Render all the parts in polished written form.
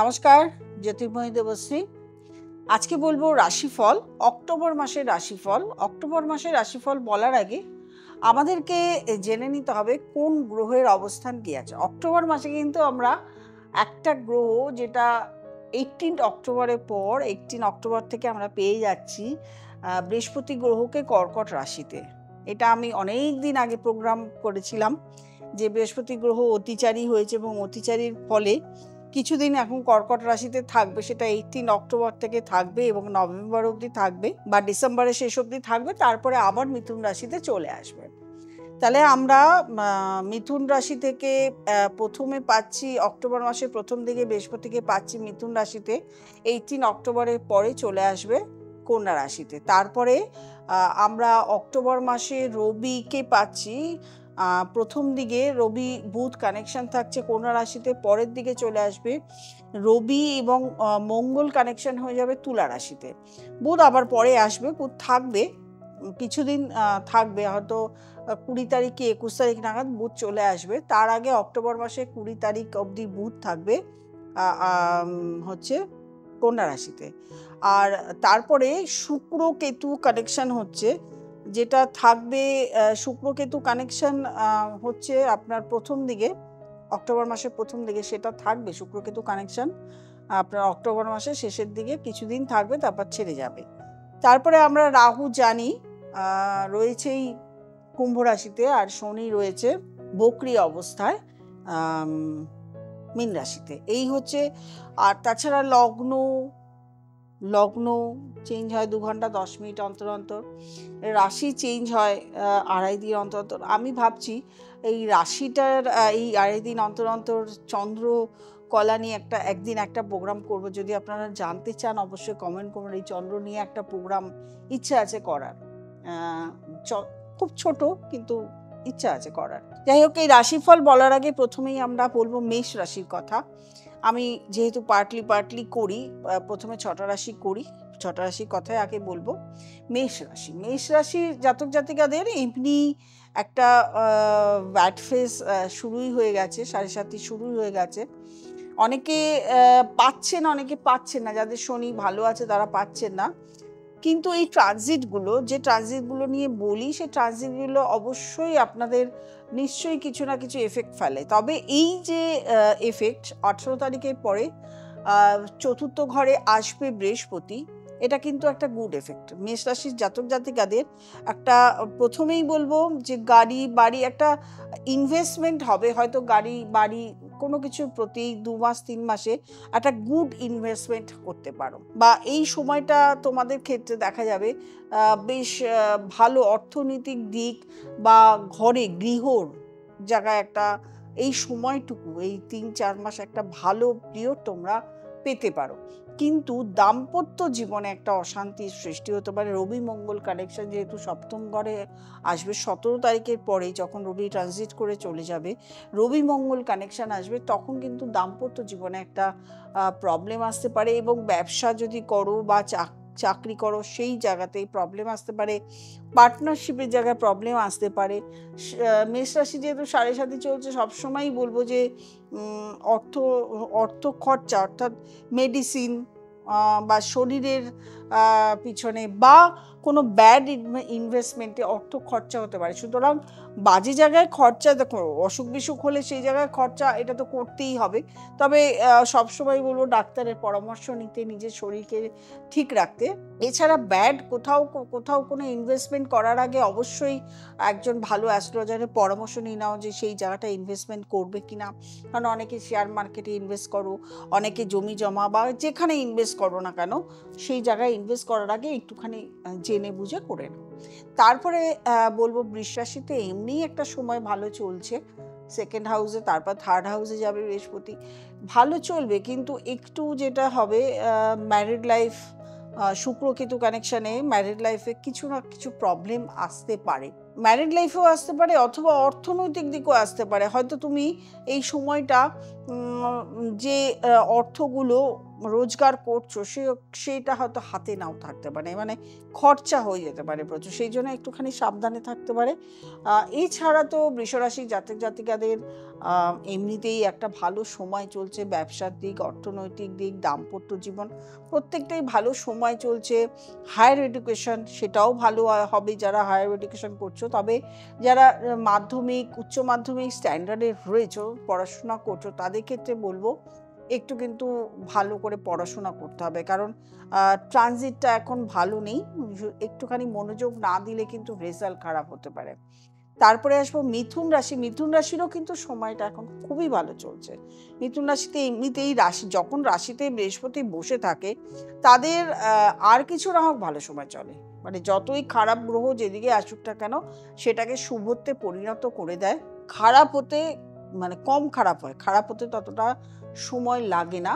নমস্কার, জ্যোতির্ময়ী দেবশ্রী। আজকে বলবো রাশিফল, অক্টোবর মাসের রাশিফল। অক্টোবর মাসের রাশিফল বলার আগে আমাদেরকে জেনে নিতে হবে কোন গ্রহের অবস্থান কি আছে। অক্টোবর মাসে কিন্তু আমরা একটা গ্রহ, যেটা 18 অক্টোবরের পর 18 অক্টোবর থেকে আমরা পেয়ে যাচ্ছি বৃহস্পতি গ্রহকে কর্কট রাশিতে। এটা আমি অনেক দিন আগে প্রোগ্রাম করেছিলাম যে বৃহস্পতি গ্রহ অতিচারী হয়েছে এবং অতিচারীর ফলে কিছুদিন এখন কর্কট রাশিতে থাকবে। সেটা 18 অক্টোবর থেকে থাকবে এবং নভেম্বর অবধি থাকবে বা ডিসেম্বরের শেষ অবধি থাকবে, তারপরে আবার মিথুন রাশিতে চলে আসবে। তাহলে আমরা মিথুন রাশি থেকে প্রথমে পাচ্ছি, অক্টোবর মাসের প্রথম দিকে বৃহস্পতিকে পাচ্ছি মিথুন রাশিতে, 18 অক্টোবরের পরে চলে আসবে কন্যা রাশিতে। তারপরে আমরা অক্টোবর মাসে রবিকে পাচ্ছি, প্রথম দিকে রবি বুধ কানেকশন থাকছে কন্যা রাশিতে, পরের দিকে চলে আসবে রবি এবং মঙ্গল কানেকশন হয়ে যাবে তুলা রাশিতে। বুধ আবার পরে আসবে, বুধ থাকবে কিছুদিন, থাকবে হয়তো 20 তারিখ কি 21 তারিখ নাগাদ বুধ চলে আসবে। তার আগে অক্টোবর মাসে 20 তারিখ অবধি বুধ থাকবে হচ্ছে কন্যা রাশিতে। আর তারপরে শুক্র কেতু কানেকশন হচ্ছে, যেটা থাকবে শুক্র কেতু কানেকশন হচ্ছে আপনার প্রথম দিকে, অক্টোবর মাসের প্রথম দিকে সেটা থাকবে শুক্র কেতু কানেকশন আপনার অক্টোবর মাসের শেষের দিকে কিছুদিন থাকবে, তারপর ছেড়ে যাবে। তারপরে আমরা রাহু জানি রয়েছেই কুম্ভ রাশিতে, আর শনি রয়েছে বক্রী অবস্থায় মীন রাশিতে। এই হচ্ছে। আর তাছাড়া লগ্ন চেঞ্জ হয় 2 ঘন্টা 10 মিনিট অন্তর অন্তর, রাশি চেঞ্জ হয় 2.5 দিন অন্তর অন্তর। আমি ভাবছি এই রাশিটার এই 2.5 দিন অন্তর অন্তর চন্দ্র কলা নিয়ে একদিন একটা প্রোগ্রাম করব। যদি আপনারা জানতে চান অবশ্যই কমেন্ট করুন। এই চন্দ্র নিয়ে একটা প্রোগ্রাম ইচ্ছা আছে করার, খুব ছোট কিন্তু ইচ্ছা আছে করার। যাই হোক, এই রাশিফল বলার আগে প্রথমেই আমরা বলবো মেষ রাশির কথা। আমি যেহেতু পার্টলি করি, প্রথমে 6টা রাশি করি, 6টা রাশির কথাই আগে বলবো। মেষ রাশির জাতক জাতিকাদের এমনি একটা ব্যাড ফেজ শুরুই হয়ে গেছে, 7.5 শুরুই হয়ে গেছে। অনেকে পাচ্ছেন, অনেকে পাচ্ছেন না। যাদের শনি ভালো আছে তারা পাচ্ছেন না। কিন্তু এই ট্রানজিটগুলো নিয়ে বলি, সেই ট্রানজিটগুলো অবশ্যই আপনাদের নিশ্চয়ই কিছু না কিছু এফেক্ট ফেলে। তবে এই যে এফেক্ট 18 তারিখের পরে 4র্থ ঘরে আসবে বৃহস্পতি, এটা কিন্তু একটা গুড এফেক্ট। মেষ রাশির জাতক জাতিকাদের একটা, প্রথমেই বলবো যে গাড়ি বাড়ি একটা ইনভেস্টমেন্ট হবে, হয়তো গাড়ি বাড়ি কোনো কিছুর প্রতি 2 মাস 3 মাসে একটা গুড ইনভেস্টমেন্ট করতে পারো, বা এই সময়টা তোমাদের ক্ষেত্রে দেখা যাবে বেশ ভালো অর্থনৈতিক দিক বা গৃহর জায়গায় একটা, এই সময়টুকু এই 3-4 মাস একটা ভালো পিরিয়ড তোমরা পেতে পারো। কিন্তু দাম্পত্য জীবনে একটা অশান্তির সৃষ্টি হতে পারে। রবি মঙ্গল কানেকশন যেহেতু সপ্তম ঘরে আসবে 17 তারিখের পরে, যখন রবি ট্রানজিট করে চলে যাবে, রবি মঙ্গল কানেকশন আসবে, তখন কিন্তু দাম্পত্য জীবনে একটা প্রবলেম আসতে পারে। এবং ব্যবসা যদি করো বা চাকরি করো সেই জায়গাতেই প্রবলেম আসতে পারে, পার্টনারশিপের জায়গায় প্রবলেম আসতে পারে। মেষ রাশি যেহেতু 7.5 চলছে, সবসময়ই বলবো যে অর্থ খরচা, অর্থাৎ মেডিসিন বা শরীরের পিছনে বা কোনো ব্যাড ইনভেস্টমেন্টে অর্থ খরচা হতে পারে। সুতরাং বাজে জায়গায় খরচা, দেখো অসুখ বিসুখ হলে সেই জায়গায় খরচা এটা তো করতেই হবে। তবে সবসময় বলবো ডাক্তারের পরামর্শ নিতে, নিজের শরীরকে ঠিক রাখতে। এছাড়া কোথাও কোনো ইনভেস্টমেন্ট করার আগে অবশ্যই একজন ভালো অ্যাস্ট্রোলজারের পরামর্শ নিয়ে নাও যে সেই জায়গাটা ইনভেস্টমেন্ট করবে কিনা। কারণ অনেকে শেয়ার মার্কেটে ইনভেস্ট করো, অনেকে জমি জমা বা যেখানে ইনভেস্ট করো না কেন, সেই জায়গায় ইনভেস্ট করার আগে একটুখানি জেনে বুঝে করে নাও। তারপরে বলবো বৃষ রাশিতে এমনিই একটা সময় ভালো চলছে, 2nd হাউসে, তারপর 3rd হাউসে যাবে বৃহস্পতি, ভালো চলবে। কিন্তু একটু যেটা হবে, ম্যারিড লাইফ, শুক্র কেতু কানেকশনে ম্যারিড লাইফে কিছু না কিছু প্রবলেম আসতে পারে। ম্যারিড লাইফেও আসতে পারে অথবা অর্থনৈতিক দিকেও আসতে পারে। হয়তো তুমি এই সময়টা যে অর্থগুলো রোজগার করছো সেটা হয়তো হাতে নাও থাকতে পারে, মানে খরচা হয়ে যেতে পারে প্রচুর, সেই জন্য একটুখানি সাবধানে থাকতে পারে। এছাড়া তো বৃষরাশির জাতক জাতিকাদের এমনিতেই একটা ভালো সময় চলছে, ব্যবসার দিক, অর্থনৈতিক দিক, দাম্পত্য জীবন প্রত্যেকটাই ভালো সময় চলছে। হায়ার এডুকেশন সেটাও ভালো হবে যারা হায়ার এডুকেশন করছো। তবে যারা মাধ্যমিক, উচ্চ মাধ্যমিক স্ট্যান্ডার্ডে রয়েছো, পড়াশোনা করছো, তাদের ক্ষেত্রে বলবো একটু কিন্তু ভালো করে পড়াশোনা করতে হবে, কারণ ট্রানজিটটা এখন ভালো নেই। একটুখানি মনোযোগ না দিলে কিন্তু রেজাল্ট খারাপ হতে পারে। তারপরে আসবো মিথুন রাশি। মিথুন রাশিরও কিন্তু সময়টা এখন খুবই ভালো চলছে। মিথুন রাশিতে এমনিতেই যখন রাশিতে বৃহস্পতি বসে থাকে তাদের আর কিছু না হোক ভালো সময় চলে, মানে যতই খারাপ গ্রহ যেদিকে আসুক না কেন সেটাকে শুভত্বে পরিণত করে দেয়। খারাপ হতে মানে কম খারাপ হয়, খারাপ হতে ততটা সময় লাগে না।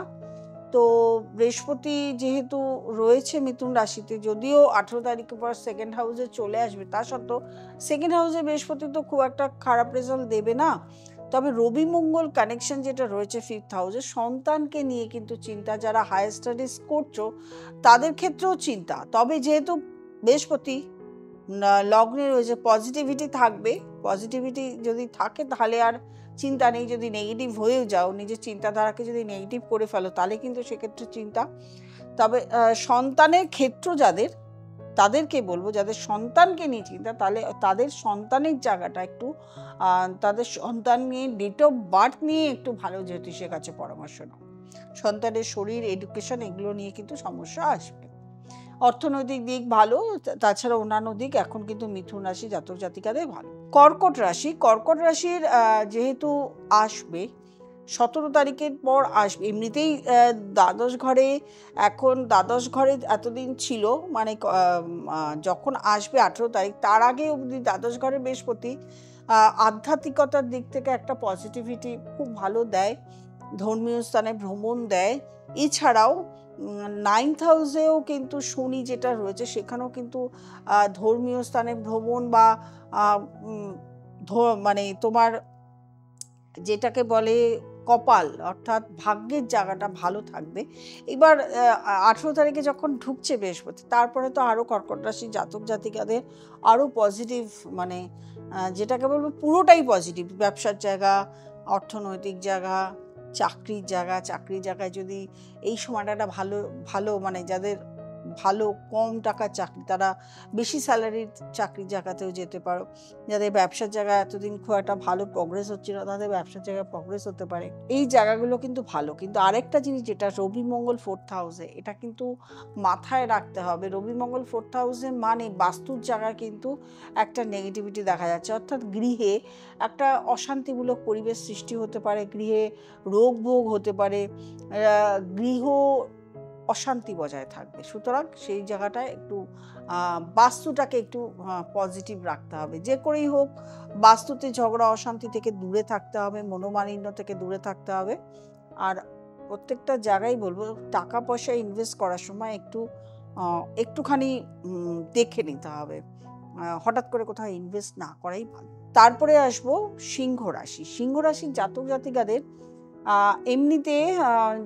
তো বৃহস্পতি যেহেতু রয়েছে মিথুন রাশিতে, যদিও 18 তারিখের পর সেকেন্ড হাউসে চলে আসবে, তা সত্ত্বেও সেকেন্ড হাউসে বৃহস্পতি তো খুব একটা খারাপ রেজাল্ট দেবে না। তবে রবি মঙ্গল কানেকশন যেটা রয়েছে ফিফথ হাউসে, সন্তানকে নিয়ে কিন্তু চিন্তা। যারা হায়ার স্টাডিজ করছো তাদের ক্ষেত্রেও চিন্তা। তবে যেহেতু বৃহস্পতি লগ্নে রয়েছে, পজিটিভিটি থাকবে। পজিটিভিটি যদি থাকে তাহলে আর চিন্তা নেই। যদি নেগেটিভ হয়েও যাও, নিজের চিন্তাধারাকে যদি নেগেটিভ করে ফেলো, তাহলে কিন্তু সেক্ষেত্রে চিন্তা। তবে সন্তানের ক্ষেত্র যাদের, তাদেরকে বলবো যাদের সন্তানকে নিয়ে চিন্তা, তাহলে তাদের সন্তানের জায়গাটা একটু তাদের সন্তান নিয়ে ডেট অফ বার্থ নিয়ে একটু ভালো জ্যোতিষের কাছে পরামর্শ নাও। সন্তানের শরীর, এডুকেশন এগুলো নিয়ে কিন্তু সমস্যা আসবে। অর্থনৈতিক দিক ভালো, তাছাড়া অন্যান্য দিক এখন কিন্তু মিথুন রাশি জাতক জাতিকাদের ভালো। কর্কট রাশি, কর্কট রাশির যেহেতু আসবে 17 তারিখের পর আসবে, এমনিতেই দ্বাদশ ঘরে, এখন দ্বাদশ ঘরে এতদিন ছিল, মানে যখন আসবে 18 তারিখ তার আগে অবধি দ্বাদশ ঘরে বৃহস্পতি আধ্যাত্মিকতার দিক থেকে একটা পজিটিভিটি খুব ভালো দেয়, ধর্মীয় স্থানে ভ্রমণ দেয়। এছাড়াও 9th হাউসেও কিন্তু শনি যেটা রয়েছে সেখানেও কিন্তু ধর্মীয় স্থানে ভ্রমণ বা মানে তোমার যেটাকে বলে কপাল অর্থাৎ ভাগ্যের জায়গাটা ভালো থাকবে। এবার 18 তারিখে যখন ঢুকছে বৃহস্পতি, তারপরে তো আরও কর্কট রাশি জাতক জাতিকাদের আরও পজিটিভ, মানে যেটাকে বলবো পুরোটাই পজিটিভ। ব্যবসার জায়গা, অর্থনৈতিক জায়গা, চাকরির জায়গায় যদি এই সময়টা ভালো ভালো মানে যাদের ভালো কম টাকার চাকরি তারা বেশি স্যালারির চাকরির জায়গাতেও যেতে পারো। যাদের ব্যবসার জায়গায় এতদিন খুব একটা ভালো প্রগ্রেস হচ্ছিল তাদের ব্যবসার জায়গায় প্রগ্রেস হতে পারে। এই জায়গাগুলো কিন্তু ভালো। কিন্তু আরেকটা জিনিস যেটা রবি মঙ্গল 4th হাউসে, এটা কিন্তু মাথায় রাখতে হবে। রবি মঙ্গল 4th হাউসে মানে বাস্তুর জায়গায় কিন্তু একটা নেগেটিভিটি দেখা যাচ্ছে, অর্থাৎ গৃহে একটা অশান্তিমূলক পরিবেশ সৃষ্টি হতে পারে, গৃহে রোগ ভোগ হতে পারে, গৃহ অশান্তি বজায় থাকবে। সুতরাং সেই জায়গাটায় একটু বাস্তুটাকে একটু পজিটিভ রাখতে হবে। যে করেই হোক বাস্তুতে ঝগড়া অশান্তি থেকে দূরে থাকতে হবে, মনোমালিন্য থেকে দূরে থাকতে হবে। আর প্রত্যেকটা জায়গায় বলবো টাকা পয়সা ইনভেস্ট করার সময় একটুখানি দেখে নিতে হবে, হঠাৎ করে কোথাও ইনভেস্ট না করাই ভালো। তারপরে আসবো সিংহ রাশি। সিংহ রাশির জাতক জাতিকাদের এমনিতে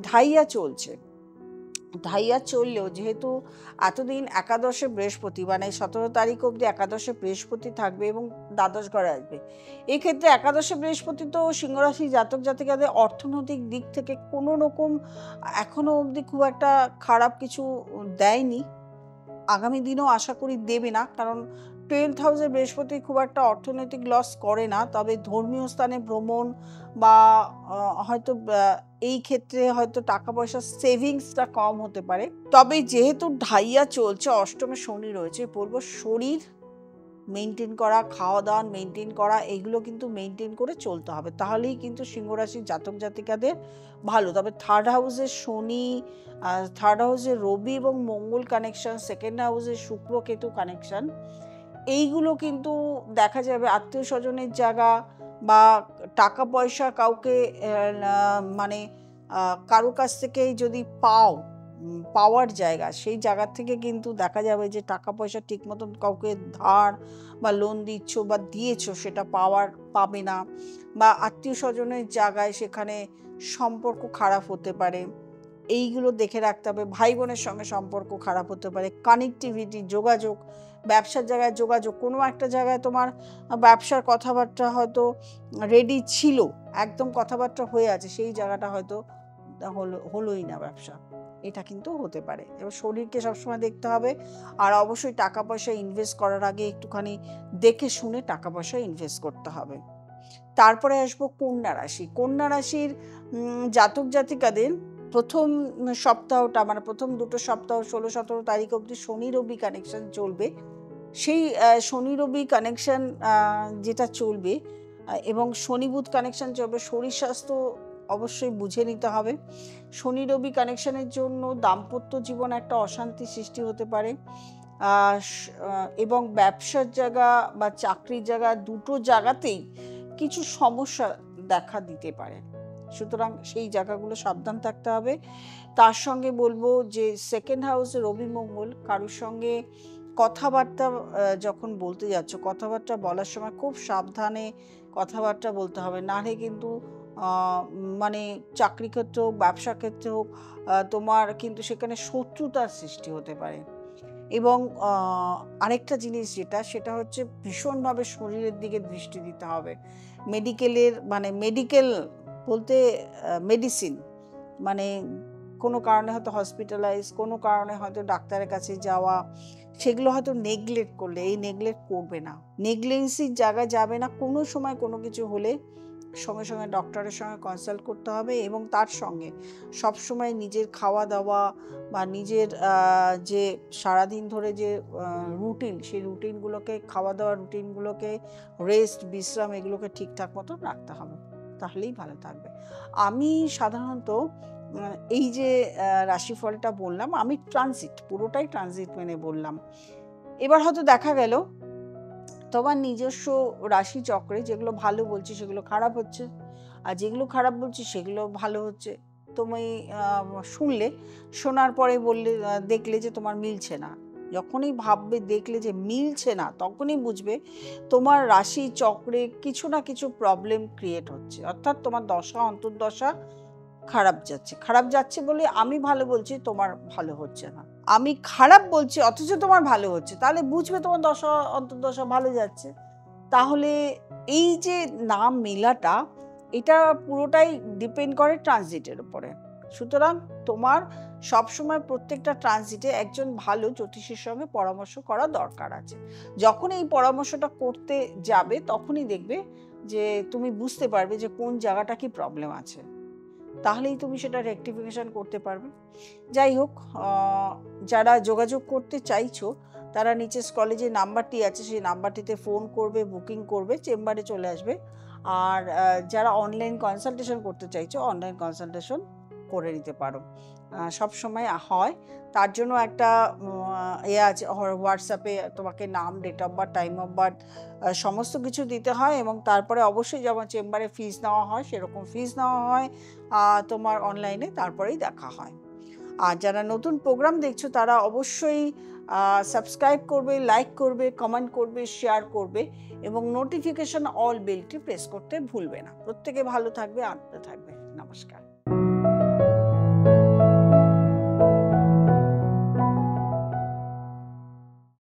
ঢাইয়া চলছে। ঢাইয়া চললেও যেহেতু এতদিন একাদশে বৃহস্পতি, মানে 17 তারিখ অবধি একাদশে বৃহস্পতি থাকবে এবং দ্বাদশ ঘরে আসবে, এক্ষেত্রে একাদশে বৃহস্পতি তো সিংহরাশি জাতক জাতিকাদের অর্থনৈতিক দিক থেকে কোনো রকম এখনো অবধি খুব একটা খারাপ কিছু দেয়নি, আগামী দিনেও আশা করি দেবে না, কারণ 12th হাউসে বৃহস্পতি খুব একটা অর্থনৈতিক লস করে না। তবে ধর্মীয় স্থানে ভ্রমণ বা হয়তো এই ক্ষেত্রে হয়তো টাকা পয়সার সেভিংসটা কম হতে পারে। তবে যেহেতু ঢাইয়া চলছে, অষ্টমে শনি রয়েছে, বলবো শরীর মেনটেন করা, খাওয়া দাওয়া মেনটেন করা, এগুলো কিন্তু মেনটেন করে চলতে হবে, তাহলেই কিন্তু সিংহরাশির জাতক জাতিকাদের ভালো। তবে থার্ড হাউসে শনি, থার্ড হাউসে রবি এবং মঙ্গল কানেকশন, সেকেন্ড হাউসে শুক্র কেতু কানেকশন, এইগুলো কিন্তু দেখা যাবে আত্মীয় স্বজনের জায়গা বা টাকা পয়সা কাউকে মানে কারো কাছ থেকে যদি পাও, পাওয়ার জায়গা, সেই জায়গা থেকে কিন্তু দেখা যাবে যে টাকা পয়সা ঠিক মতন কাউকে ধার বা লোন দিচ্ছ বা দিয়েছো সেটা পাবে না, বা আত্মীয় স্বজনের জায়গায় সেখানে সম্পর্ক খারাপ হতে পারে, এইগুলো দেখে রাখতে হবে। ভাই বোনের সঙ্গে সম্পর্ক খারাপ হতে পারে, কানেক্টিভিটি, যোগাযোগ, ব্যবসার জায়গায় যোগাযোগ, কোনো একটা জায়গায় তোমার ব্যবসার কথাবার্তা হয়তো রেডি ছিল, একদম কথাবার্তা হয়ে আছে, সেই জায়গাটা হয়তো হলোই না ব্যবসা, এটা কিন্তু হতে পারে। এবার শরীরকে সবসময় দেখতে হবে, আর অবশ্যই টাকা পয়সা ইনভেস্ট করার আগে একটুখানি দেখে শুনে টাকা পয়সা ইনভেস্ট করতে হবে। তারপরে আসবো কন্যা রাশি। কন্যা রাশির জাতক জাতিকাদের প্রথম সপ্তাহটা, মানে প্রথম দুটো সপ্তাহ 16-17 তারিখ অবধি শনি রবি কানেকশন চলবে। সেই শনি রবি কানেকশন যেটা চলবে এবং শনি বুধ কানেকশন চলবে, শরীর স্বাস্থ্য অবশ্যই বুঝে নিতে হবে। শনি রবি কানেকশনের জন্য দাম্পত্য জীবন একটা অশান্তি সৃষ্টি হতে পারে, এবং ব্যবসার জায়গা বা চাকরির জায়গা, দুটো জায়গাতেই কিছু সমস্যা দেখা দিতে পারে, সুতরাং সেই জায়গাগুলো সাবধান থাকতে হবে। তার সঙ্গে বলবো যে সেকেন্ড হাউসে রবি মঙ্গল, কারোর সঙ্গে কথাবার্তা যখন বলতে যাচ্ছ, কথাবার্তা বলার সময় খুব সাবধানে কথাবার্তা বলতে হবে, নাহলে কিন্তু মানে চাকরি ক্ষেত্রে হোক, ব্যবসা ক্ষেত্রে হোক, তোমার কিন্তু সেখানে শত্রুতার সৃষ্টি হতে পারে। এবং আরেকটা জিনিস সেটা হচ্ছে ভীষণভাবে শরীরের দিকে দৃষ্টি দিতে হবে। মেডিকেল বলতে মেডিসিন, মানে কোনো কারণে হয়তো হসপিটালাইজ, কোনো কারণে হয়তো ডাক্তারের কাছে যাওয়া, সেগুলো হয়তো নেগলেক্ট করলে, এই নেগলেক্ট করবে না, নেগলেন্সির জায়গায় যাবে না। কোনো সময় কোনো কিছু হলে সঙ্গে সঙ্গে ডক্টরের সঙ্গে কনসাল্ট করতে হবে, এবং তার সঙ্গে সবসময় নিজের খাওয়া দাওয়া বা নিজের যে সারাদিন ধরে যে রুটিন, সেই রুটিনগুলোকে, খাওয়া দাওয়ার রুটিনগুলোকে, রেস্ট, বিশ্রাম, এগুলোকে ঠিকঠাক মতো রাখতে হবে, তাহলেই ভালো থাকবে। আমি সাধারণত এই যে রাশিফলটা বললাম, আমি পুরোটাই ট্রানজিট মেনে বললাম। এবার হয়তো দেখা গেল তোমার নিজস্ব রাশি চক্রে যেগুলো ভালো বলছি সেগুলো খারাপ হচ্ছে, আর যেগুলো খারাপ বলছি সেগুলো ভালো হচ্ছে। তুমি শোনার পরে দেখলে যে তোমার মিলছে না, যখনই ভাববে দেখলে যে মিলছে না, তখনই বুঝবে তোমার রাশি চক্রে কিছু না কিছু প্রবলেম ক্রিয়েট হচ্ছে, অর্থাৎ তোমার দশা অন্তর্দশা খারাপ যাচ্ছে বলে আমি ভালো বলছি তোমার ভালো হচ্ছে না, আমি খারাপ বলছি অথচ তোমার ভালো হচ্ছে, তাহলে বুঝবে তোমার দশা অন্তর্দশা ভালো যাচ্ছে। তাহলে এই যে নাম মেলাটা, এটা পুরোটাই ডিপেন্ড করে ট্রানজিটের উপরে। সুতরাং তোমার সবসময় প্রত্যেকটা ট্রানজিটে একজন ভালো জ্যোতিষীর সঙ্গে পরামর্শ করা দরকার আছে। যখন এই পরামর্শটা করতে যাবে তখনই দেখবে যে তুমি বুঝতে পারবে যে কোন জায়গাটা কি প্রবলেম আছে, তাহলেই তুমি সেটা রেকটিফিকেশন করতে পারবে। যাই হোক, যারা যোগাযোগ করতে চাইছো তারা নিচে স্ক্রলে যে নাম্বারটি আছে সেই নাম্বারটিতে ফোন করবে, বুকিং করবে, চেম্বারে চলে আসবে। আর যারা অনলাইন কনসালটেশন করতে চাইছো, অনলাইন কনসালটেশন করে নিতে পারো, সব সময় হয়। তার জন্য একটা আছে, হোয়াটসঅ্যাপে তোমাকে নাম, date of birth, time of birth সমস্ত কিছু দিতে হয়, এবং তারপরে অবশ্যই যেমন চেম্বারে ফিস নেওয়া হয় সেরকম ফিস নেওয়া হয়, তোমার অনলাইনে তারপরেই দেখা হয়। আর যারা নতুন প্রোগ্রাম দেখছো তারা অবশ্যই সাবস্ক্রাইব করবে, লাইক করবে, কমেন্ট করবে, শেয়ার করবে, এবং নোটিফিকেশন অল বেলটি প্রেস করতে ভুলবে না। প্রত্যেকে ভালো থাকবে, আনন্দে থাকবে। নমস্কার।